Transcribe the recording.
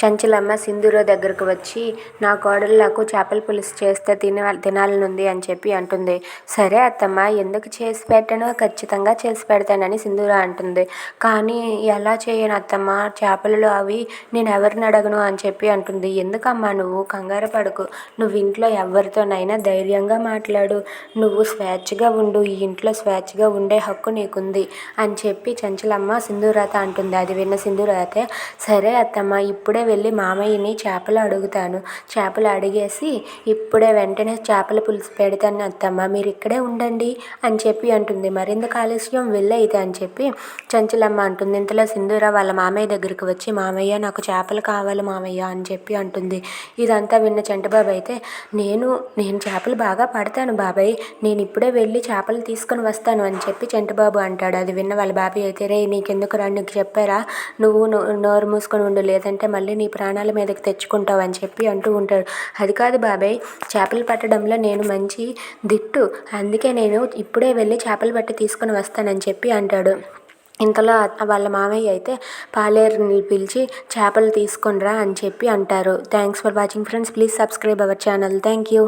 చంచలమ్మ సింధూర దగ్గరకు వచ్చి, నా కోడళ్ళకు చేపల పులుసు చేస్తే తినాలనుంది అని చెప్పి అంటుంది. సరే అత్తమ్మ, ఎందుకు చేసి పెట్టను, ఖచ్చితంగా చేసి పెడతానని సింధూర అంటుంది. కానీ ఎలా చేయను అత్తమ్మ, చేపలలో అవి నేను ఎవరిని అడగను అని చెప్పి అంటుంది. ఎందుకమ్మా నువ్వు కంగారు పడకు, నువ్వు ఇంట్లో ఎవరితోనైనా ధైర్యంగా మాట్లాడు, నువ్వు స్వేచ్ఛగా ఉండు, ఈ ఇంట్లో స్వేచ్ఛగా ఉండే హక్కు నీకుంది అని చెప్పి చంచలమ్మ సింధూరతో అంటుంది. అది విన్న సింధూర అయితే, సరే అత్తమ్మ, ఇప్పుడే వెళ్ళి మామయ్యని చేపలు అడుగుతాను, చేపలు అడిగేసి ఇప్పుడే వెంటనే చేపల పులుసు పెడతాను అత్తమ్మ, మీరు ఇక్కడే ఉండండి అని చెప్పి అంటుంది. మరెందుకు ఆలస్యం, వెళ్ళైతే అని చెప్పి చంచలమ్మ అంటుంది. ఇంతలో సింధూర వాళ్ళ మామయ్య దగ్గరికి వచ్చి, మామయ్య నాకు చేపలు కావాలి మామయ్య అని చెప్పి అంటుంది. ఇదంతా విన్న చంటిబాబు అయితే, నేను చేపలు బాగా పడతాను బాబాయ్, నేను ఇప్పుడే వెళ్ళి చేపలు తీసుకొని వస్తాను అని చెప్పి చంటిబాబు అంటాడు. అది విన్న వాళ్ళ బాబాయ్ అయితే, రే నీకెందుకు రా, నీకు చెప్పారా, నువ్వు నోరు మూసుకొని ఉండు, లేదంటే మళ్ళీ నీ ప్రాణాల మీదకి తెచ్చుకుంటావు అని చెప్పి అంటూ ఉంటాడు. అది కాదు బాబాయ్, చేపలు పట్టడంలో నేను మంచి దిట్టు, అందుకే నేను ఇప్పుడే వెళ్ళి చేపలు పట్టి తీసుకొని వస్తానని చెప్పి అంటాడు. ఇంతలో వాళ్ళ మామయ్య అయితే పాలేరుని పిలిచి చేపలు తీసుకొనిరా అని చెప్పి అంటారు. Thanks for watching friends, please subscribe our channel. Thank you.